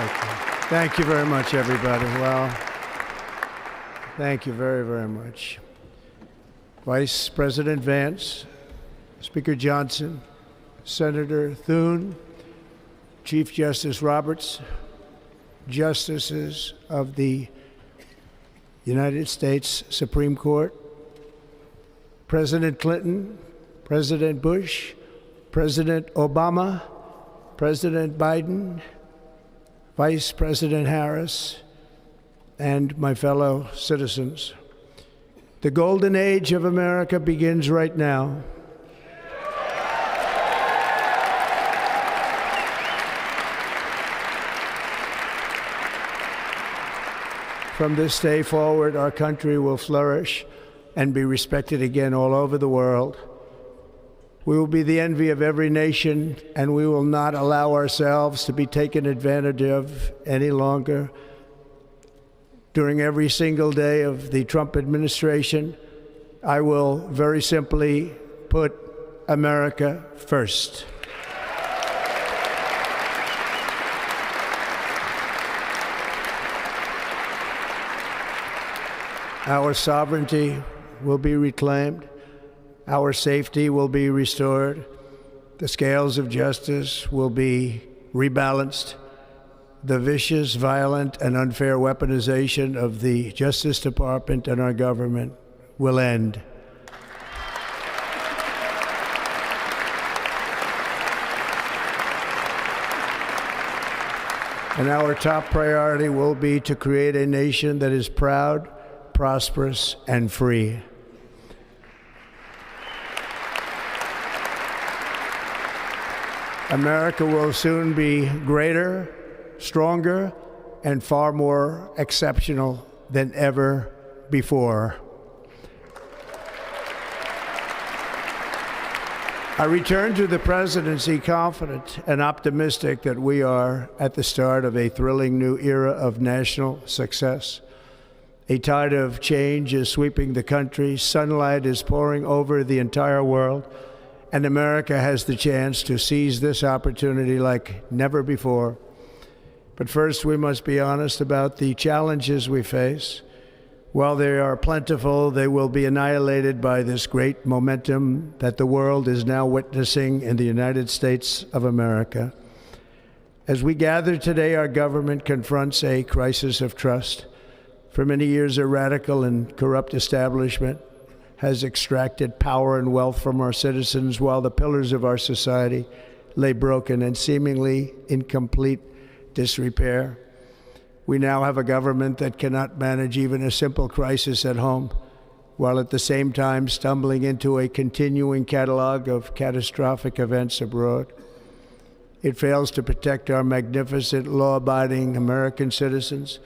Thank you very much, everybody. Well, thank you very, very much. Vice President Vance, Speaker Johnson, Senator Thune, Chief Justice Roberts, Justices of the United States Supreme Court, President Clinton, President Bush, President Obama, President Biden, Vice President Harris, and my fellow citizens. The golden age of America begins right now. From this day forward, our country will flourish and be respected again all over the world. We will be the envy of every nation, and we will not allow ourselves to be taken advantage of any longer. During every single day of the Trump administration, I will very simply put America first. Our sovereignty will be reclaimed. Our safety will be restored. The scales of justice will be rebalanced. The vicious, violent, and unfair weaponization of the Justice Department and our government will end. And our top priority will be to create a nation that is proud, prosperous, and free. America will soon be greater, stronger, and far more exceptional than ever before. I return to the presidency confident and optimistic that we are at the start of a thrilling new era of national success. A tide of change is sweeping the country, sunlight is pouring over the entire world, and America has the chance to seize this opportunity like never before. But first, we must be honest about the challenges we face. While they are plentiful, they will be annihilated by this great momentum that the world is now witnessing in the United States of America. As we gather today, our government confronts a crisis of trust. For many years, a radical and corrupt establishment has extracted power and wealth from our citizens while the pillars of our society lay broken and seemingly in complete disrepair. We now have a government that cannot manage even a simple crisis at home, while at the same time stumbling into a continuing catalog of catastrophic events abroad. It fails to protect our magnificent, law-abiding American citizens,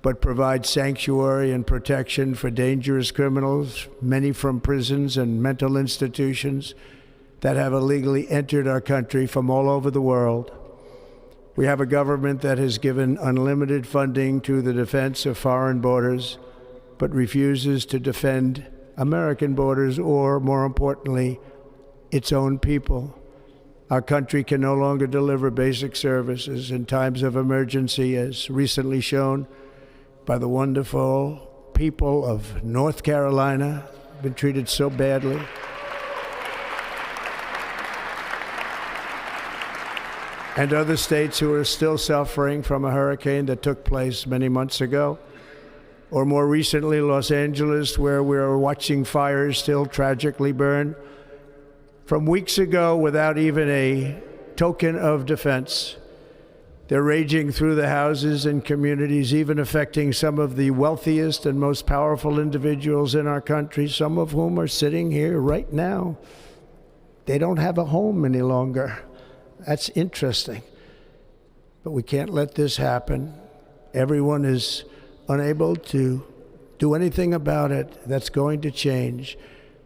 but provides sanctuary and protection for dangerous criminals, many from prisons and mental institutions that have illegally entered our country from all over the world. We have a government that has given unlimited funding to the defense of foreign borders, but refuses to defend American borders or, more importantly, its own people. Our country can no longer deliver basic services in times of emergency, as recently shown by the wonderful people of North Carolina, been treated so badly. And other states who are still suffering from a hurricane that took place many months ago. Or more recently, Los Angeles, where we are watching fires still tragically burn from weeks ago without even a token of defense. They're raging through the houses and communities, even affecting some of the wealthiest and most powerful individuals in our country, some of whom are sitting here right now. They don't have a home any longer. That's interesting. But we can't let this happen. Everyone is unable to do anything about it. That's going to change.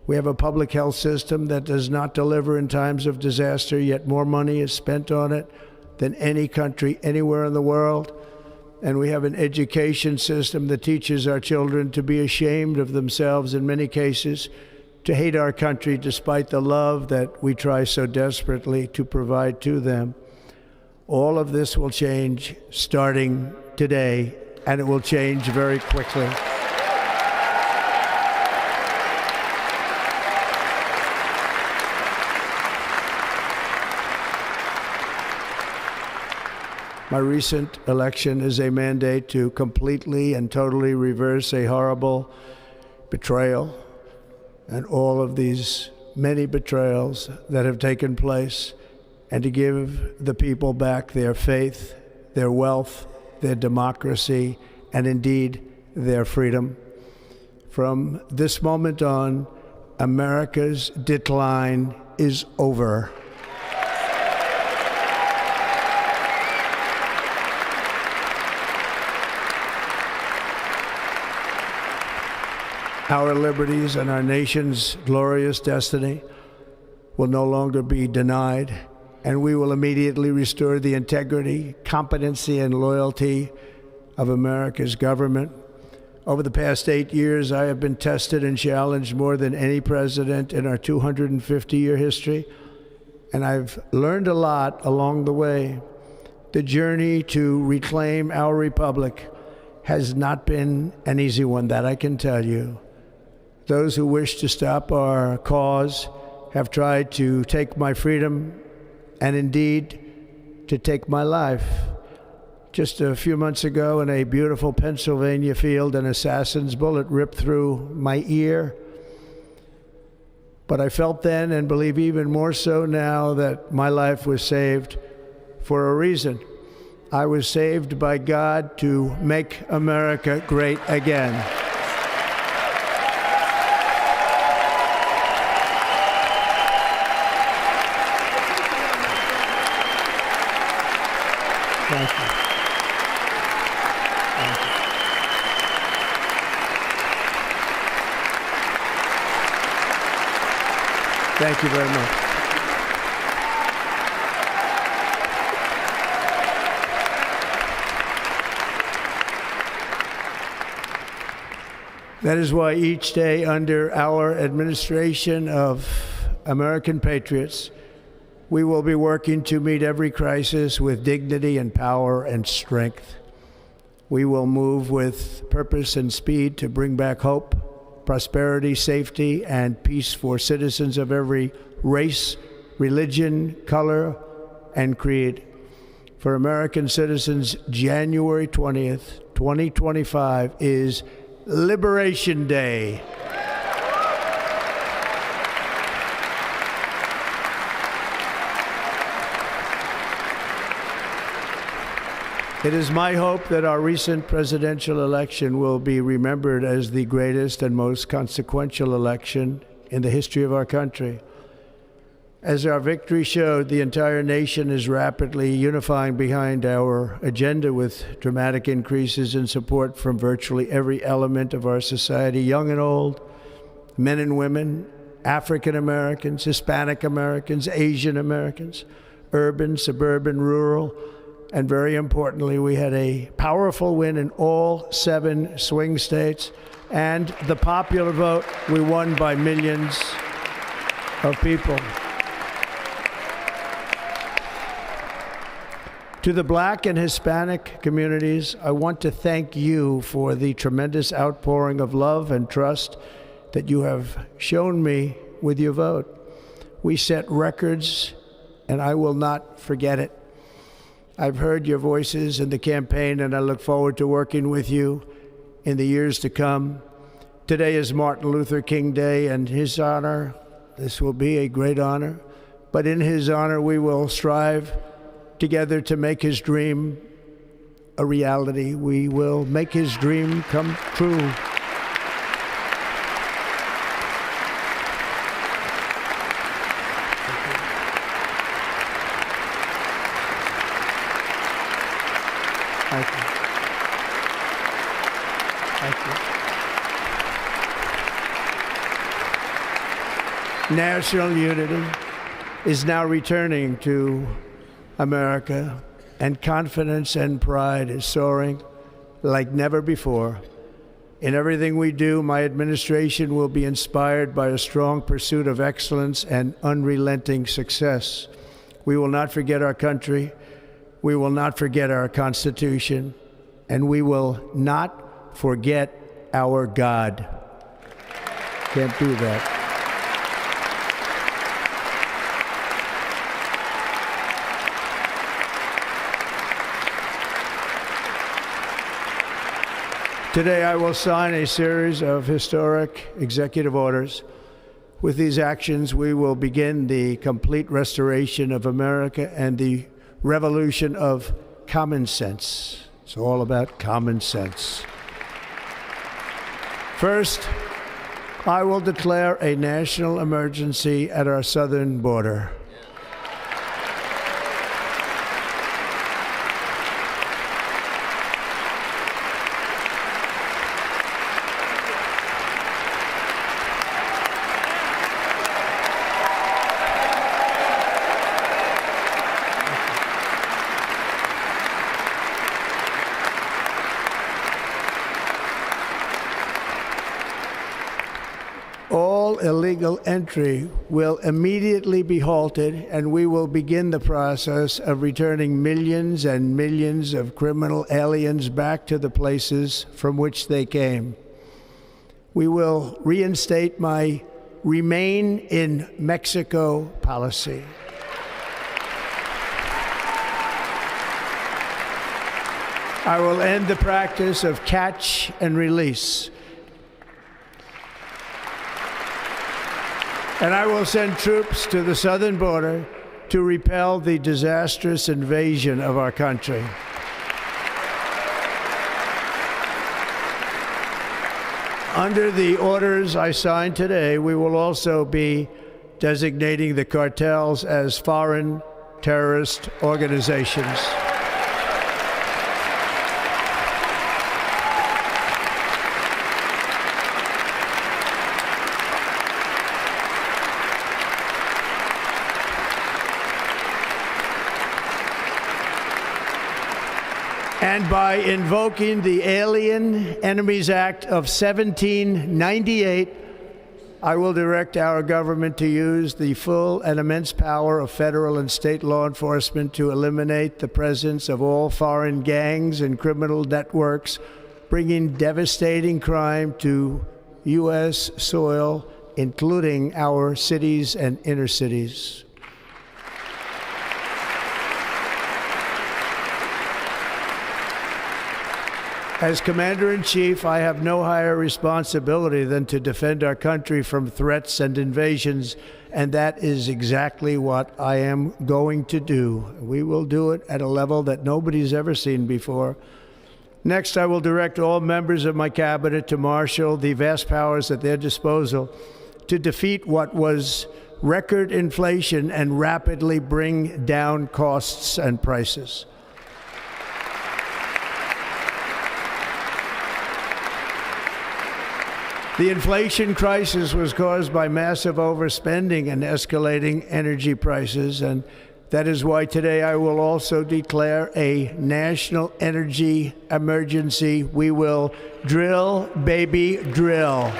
We have a public health system that does not deliver in times of disaster, yet more money is spent on it than any country anywhere in the world. And we have an education system that teaches our children to be ashamed of themselves in many cases, to hate our country despite the love that we try so desperately to provide to them. All of this will change starting today, and it will change very quickly. My recent election is a mandate to completely and totally reverse a horrible betrayal and all of these many betrayals that have taken place, and to give the people back their faith, their wealth, their democracy, and indeed their freedom. From this moment on, America's decline is over. Our liberties and our nation's glorious destiny will no longer be denied, and we will immediately restore the integrity, competency, and loyalty of America's government. Over the past 8 years, I have been tested and challenged more than any president in our 250-year history, and I've learned a lot along the way. The journey to reclaim our republic has not been an easy one, that I can tell you. Those who wish to stop our cause have tried to take my freedom and indeed to take my life. Just a few months ago in a beautiful Pennsylvania field, an assassin's bullet ripped through my ear. But I felt then, and believe even more so now, that my life was saved for a reason. I was saved by God to make America great again. Thank you. Thank you. Thank you very much. That is why each day under our administration of American patriots, we will be working to meet every crisis with dignity and power and strength. We will move with purpose and speed to bring back hope, prosperity, safety, and peace for citizens of every race, religion, color, and creed. For American citizens, January 20th, 2025 is Liberation Day. It is my hope that our recent presidential election will be remembered as the greatest and most consequential election in the history of our country. As our victory showed, the entire nation is rapidly unifying behind our agenda with dramatic increases in support from virtually every element of our society, young and old, men and women, African Americans, Hispanic Americans, Asian Americans, urban, suburban, rural, and very importantly, we had a powerful win in all 7 swing states, and the popular vote, we won by millions of people. To the Black and Hispanic communities, I want to thank you for the tremendous outpouring of love and trust that you have shown me with your vote. We set records, and I will not forget it. I've heard your voices in the campaign, and I look forward to working with you in the years to come. Today is Martin Luther King Day, and his honor, this will be a great honor, but in his honor we will strive together to make his dream a reality. We will make his dream come true. Thank you. Thank you. National unity is now returning to America, and confidence and pride is soaring like never before. In everything we do, my administration will be inspired by a strong pursuit of excellence and unrelenting success. We will not forget our country, We will not forget our Constitution, and we will not forget our God. Can't do that. Today, I will sign a series of historic executive orders. With these actions, we will begin the complete restoration of America and the revolution of common sense. It's all about common sense. First, I will declare a national emergency at our southern border. All illegal entry will immediately be halted, and we will begin the process of returning millions and millions of criminal aliens back to the places from which they came. We will reinstate my Remain in Mexico policy. I will end the practice of catch and release. And I will send troops to the southern border to repel the disastrous invasion of our country. Under the orders I signed today, we will also be designating the cartels as foreign terrorist organizations. And by invoking the Alien Enemies Act of 1798, I will direct our government to use the full and immense power of federal and state law enforcement to eliminate the presence of all foreign gangs and criminal networks, bringing devastating crime to U.S. soil, including our cities and inner cities. As Commander-in-Chief, I have no higher responsibility than to defend our country from threats and invasions, and that is exactly what I am going to do. We will do it at a level that nobody's ever seen before. Next, I will direct all members of my cabinet to marshal the vast powers at their disposal to defeat what was record inflation and rapidly bring down costs and prices. The inflation crisis was caused by massive overspending and escalating energy prices, and that is why today I will also declare a national energy emergency. We will drill, baby, drill.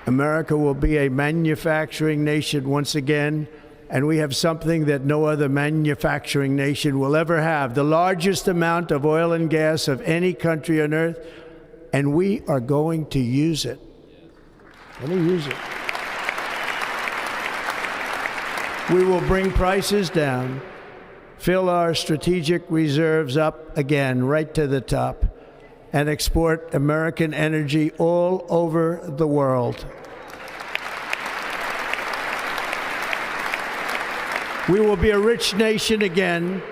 America will be a manufacturing nation once again, and we have something that no other manufacturing nation will ever have, the largest amount of oil and gas of any country on earth, and we are going to use it. Let me use it. We will bring prices down, fill our strategic reserves up again, right to the top, and export American energy all over the world. We will be a rich nation again,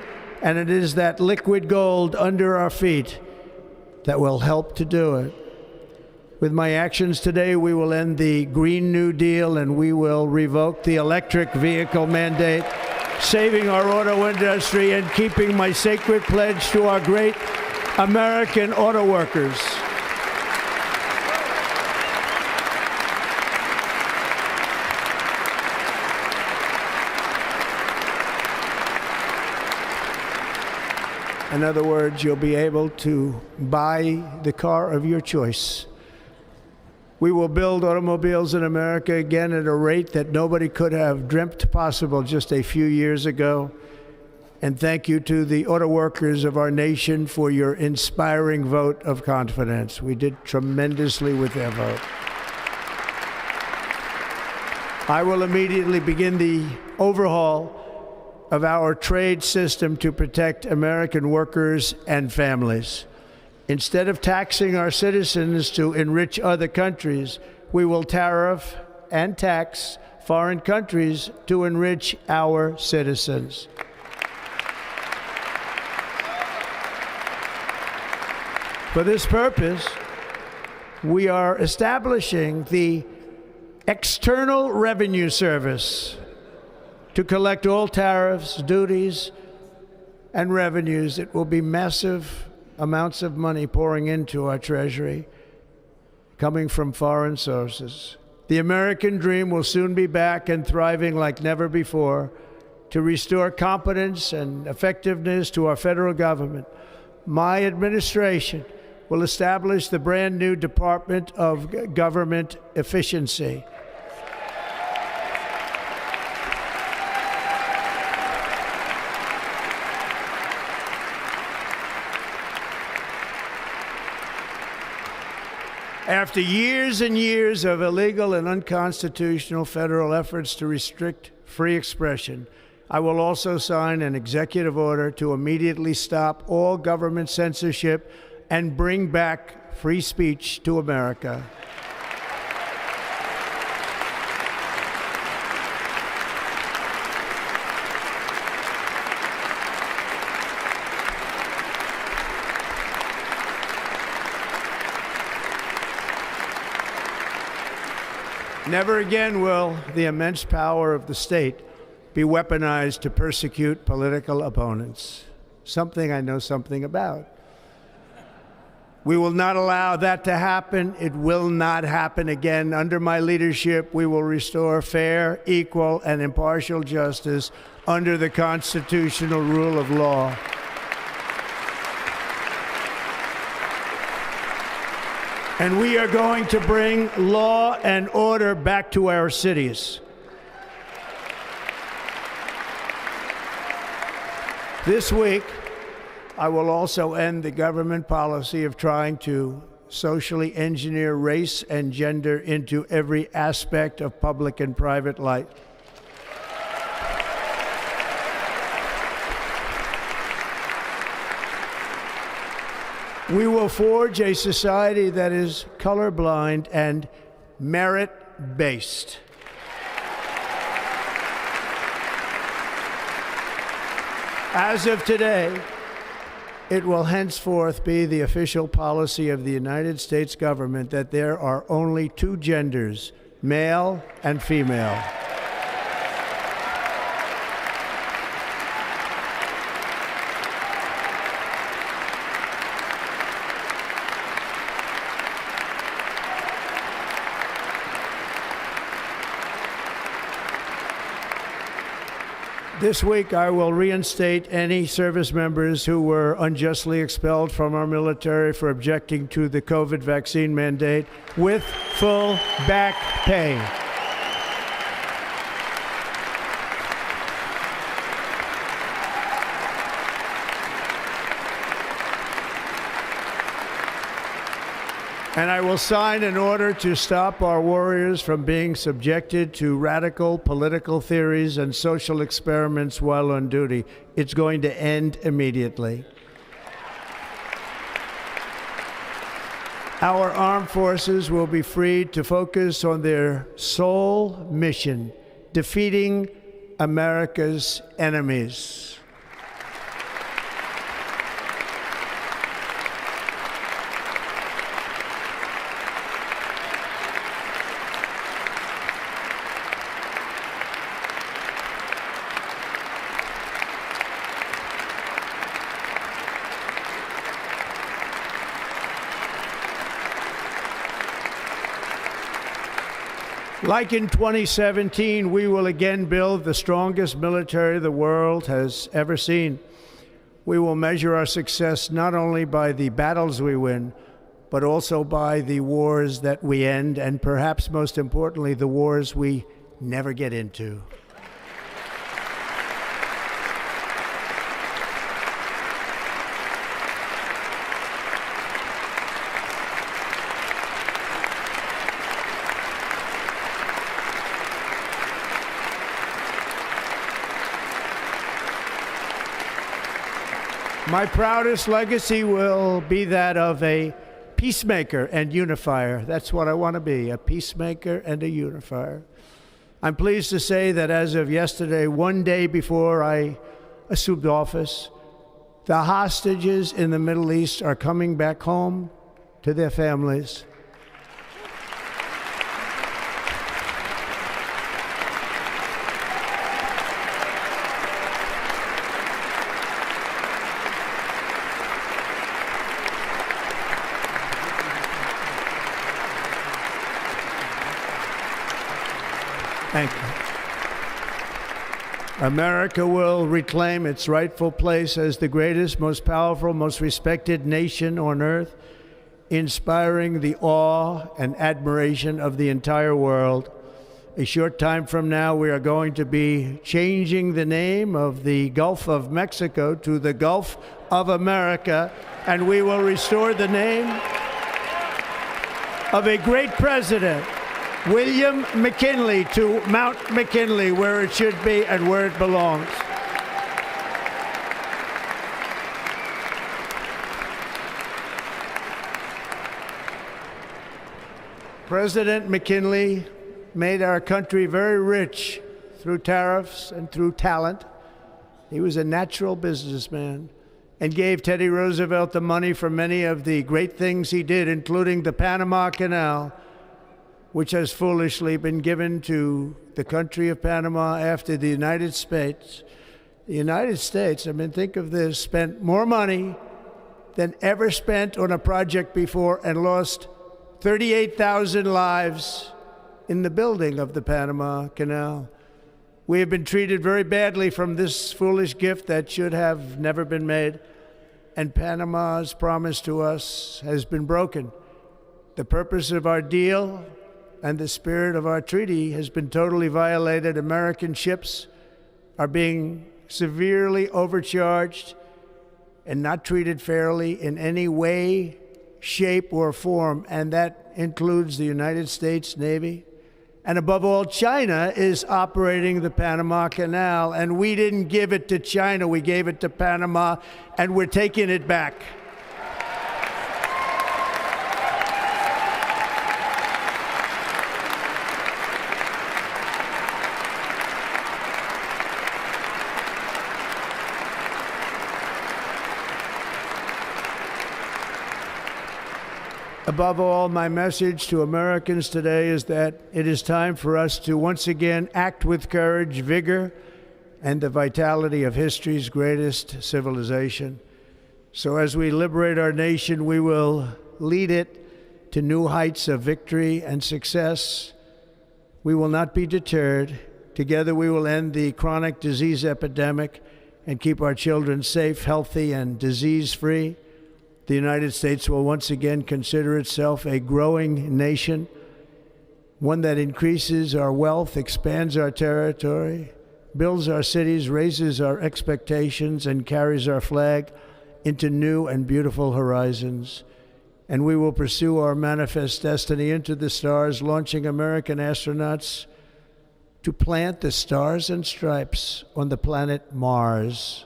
and it is that liquid gold under our feet that will help to do it. With my actions today, we will end the Green New Deal, and we will revoke the electric vehicle mandate, saving our auto industry and keeping my sacred pledge to our great American auto workers. In other words, you'll be able to buy the car of your choice. We will build automobiles in America again at a rate that nobody could have dreamt possible just a few years ago. And thank you to the auto workers of our nation for your inspiring vote of confidence. We did tremendously with their vote. I will immediately begin the overhaul of our trade system to protect American workers and families. Instead of taxing our citizens to enrich other countries, we will tariff and tax foreign countries to enrich our citizens. For this purpose, we are establishing the External Revenue Service to collect all tariffs, duties, and revenues. It will be massive amounts of money pouring into our treasury, coming from foreign sources. The American dream will soon be back and thriving like never before to restore competence and effectiveness to our federal government. My administration will establish the brand new Department of Government Efficiency. After years and years of illegal and unconstitutional federal efforts to restrict free expression, I will also sign an executive order to immediately stop all government censorship and bring back free speech to America. Never again will the immense power of the state be weaponized to persecute political opponents, something I know something about. We will not allow that to happen. It will not happen again. Under my leadership, we will restore fair, equal, and impartial justice under the constitutional rule of law. And we are going to bring law and order back to our cities. This week, I will also end the government policy of trying to socially engineer race and gender into every aspect of public and private life. We will forge a society that is colorblind and merit-based. As of today, it will henceforth be the official policy of the United States government that there are only two genders, male and female. This week, I will reinstate any service members who were unjustly expelled from our military for objecting to the COVID vaccine mandate with full back pay. And I will sign an order to stop our warriors from being subjected to radical political theories and social experiments while on duty. It's going to end immediately. Our armed forces will be freed to focus on their sole mission, defeating America's enemies. Like in 2017, we will again build the strongest military the world has ever seen. We will measure our success not only by the battles we win, but also by the wars that we end, and perhaps most importantly, the wars we never get into. My proudest legacy will be that of a peacemaker and unifier. That's what I want to be, a peacemaker and a unifier. I'm pleased to say that as of yesterday, one day before I assumed office, the hostages in the Middle East are coming back home to their families. Thank you. America will reclaim its rightful place as the greatest, most powerful, most respected nation on earth, inspiring the awe and admiration of the entire world. A short time from now, we are going to be changing the name of the Gulf of Mexico to the Gulf of America, and we will restore the name of a great president, William McKinley, to Mount McKinley, where it should be and where it belongs. President McKinley made our country very rich through tariffs and through talent. He was a natural businessman and gave Teddy Roosevelt the money for many of the great things he did, including the Panama Canal, which has foolishly been given to the country of Panama after the United States. The United States, I mean, think of this, spent more money than ever spent on a project before and lost 38,000 lives in the building of the Panama Canal. We have been treated very badly from this foolish gift that should have never been made, and Panama's promise to us has been broken. The purpose of our deal and the spirit of our treaty has been totally violated. American ships are being severely overcharged and not treated fairly in any way, shape, or form, and that includes the United States Navy. And above all, China is operating the Panama Canal, and we didn't give it to China, we gave it to Panama, and we're taking it back. Above all, my message to Americans today is that it is time for us to once again act with courage, vigor, and the vitality of history's greatest civilization. So as we liberate our nation, we will lead it to new heights of victory and success. We will not be deterred. Together we will end the chronic disease epidemic and keep our children safe, healthy, and disease-free. The United States will once again consider itself a growing nation, one that increases our wealth, expands our territory, builds our cities, raises our expectations, and carries our flag into new and beautiful horizons. And we will pursue our manifest destiny into the stars, launching American astronauts to plant the stars and stripes on the planet Mars.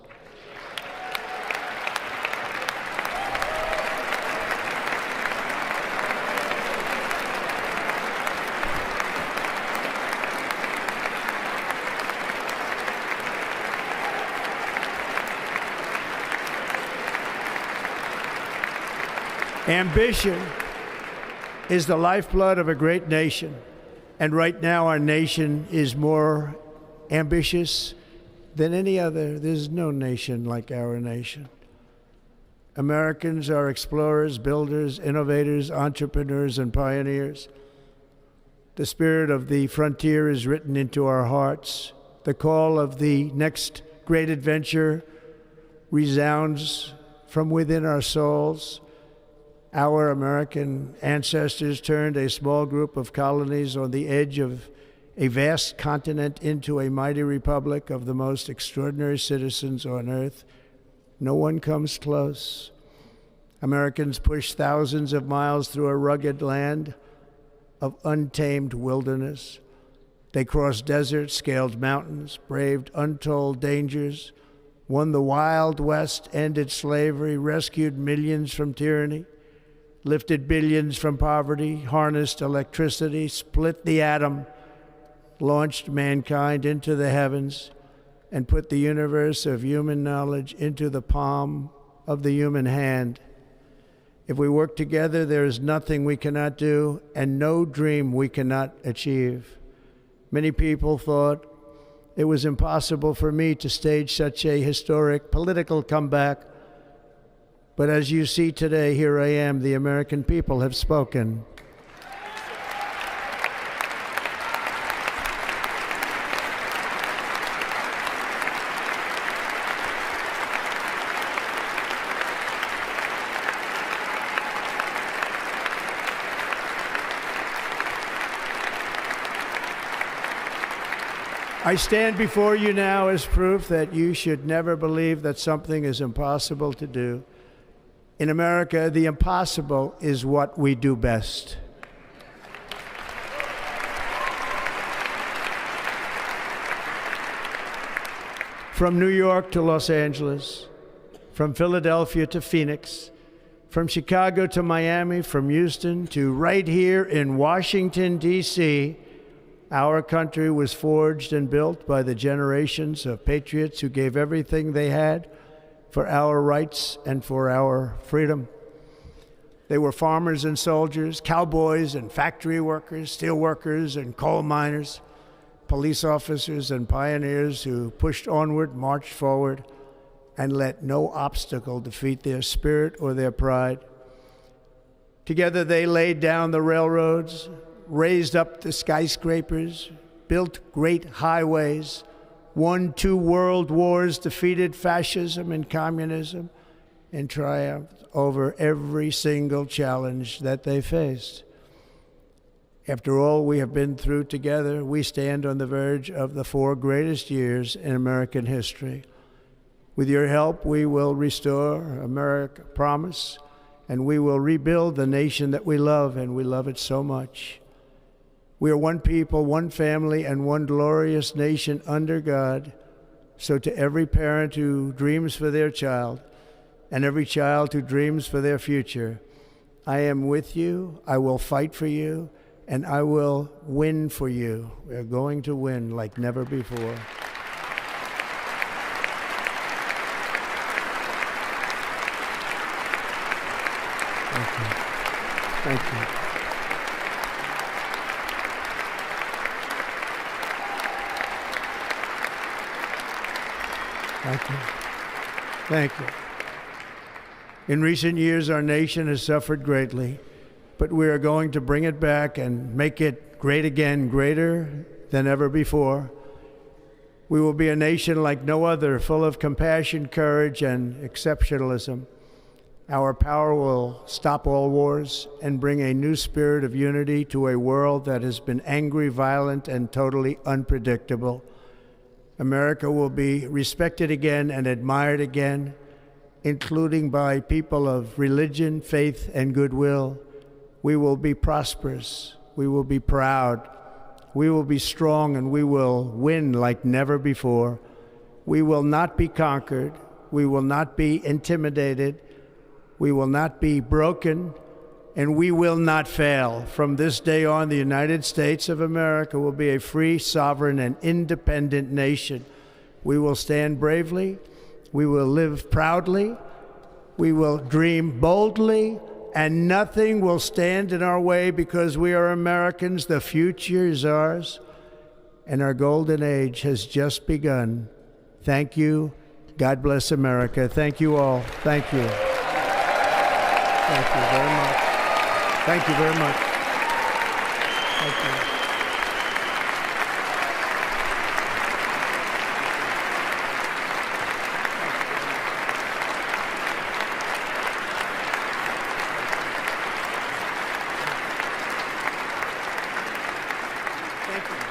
Ambition is the lifeblood of a great nation, and right now our nation is more ambitious than any other. There's no nation like our nation. Americans are explorers, builders, innovators, entrepreneurs, and pioneers. The spirit of the frontier is written into our hearts. The call of the next great adventure resounds from within our souls. Our American ancestors turned a small group of colonies on the edge of a vast continent into a mighty republic of the most extraordinary citizens on earth. No one comes close. Americans pushed thousands of miles through a rugged land of untamed wilderness. They crossed deserts, scaled mountains, braved untold dangers, won the Wild West, ended slavery, rescued millions from tyranny, lifted billions from poverty, harnessed electricity, split the atom, launched mankind into the heavens, and put the universe of human knowledge into the palm of the human hand. If we work together, there is nothing we cannot do and no dream we cannot achieve. Many people thought it was impossible for me to stage such a historic political comeback. But as you see today, here I am. The American people have spoken. I stand before you now as proof that you should never believe that something is impossible to do. In America, the impossible is what we do best. From New York to Los Angeles, from Philadelphia to Phoenix, from Chicago to Miami, from Houston to right here in Washington, D.C., our country was forged and built by the generations of patriots who gave everything they had for our rights and for our freedom. They were farmers and soldiers, cowboys and factory workers, steel workers and coal miners, police officers and pioneers who pushed onward, marched forward, and let no obstacle defeat their spirit or their pride. Together they laid down the railroads, raised up the skyscrapers, built great highways, won 2 world wars, defeated fascism and communism, and triumphed over every single challenge that they faced. After all we have been through together, we stand on the verge of the 4 greatest years in American history. With your help, we will restore America, promise, and we will rebuild the nation that we love, and we love it so much. We are one people, one family, and one glorious nation under God. So to every parent who dreams for their child, and every child who dreams for their future, I am with you, I will fight for you, and I will win for you. We are going to win like never before. Thank you. Thank you. Thank you. Thank you. In recent years, our nation has suffered greatly, but we are going to bring it back and make it great again, greater than ever before. We will be a nation like no other, full of compassion, courage, and exceptionalism. Our power will stop all wars and bring a new spirit of unity to a world that has been angry, violent, and totally unpredictable. America will be respected again and admired again, including by people of religion, faith, and goodwill. We will be prosperous. We will be proud. We will be strong, and we will win like never before. We will not be conquered. We will not be intimidated. We will not be broken, and we will not fail. From this day on, the United States of America will be a free, sovereign, and independent nation. We will stand bravely. We will live proudly. We will dream boldly, and nothing will stand in our way because we are Americans. The future is ours, and our golden age has just begun. Thank you. God bless America. Thank you all. Thank you. Thank you very much. Thank you very much. Thank you. Thank you.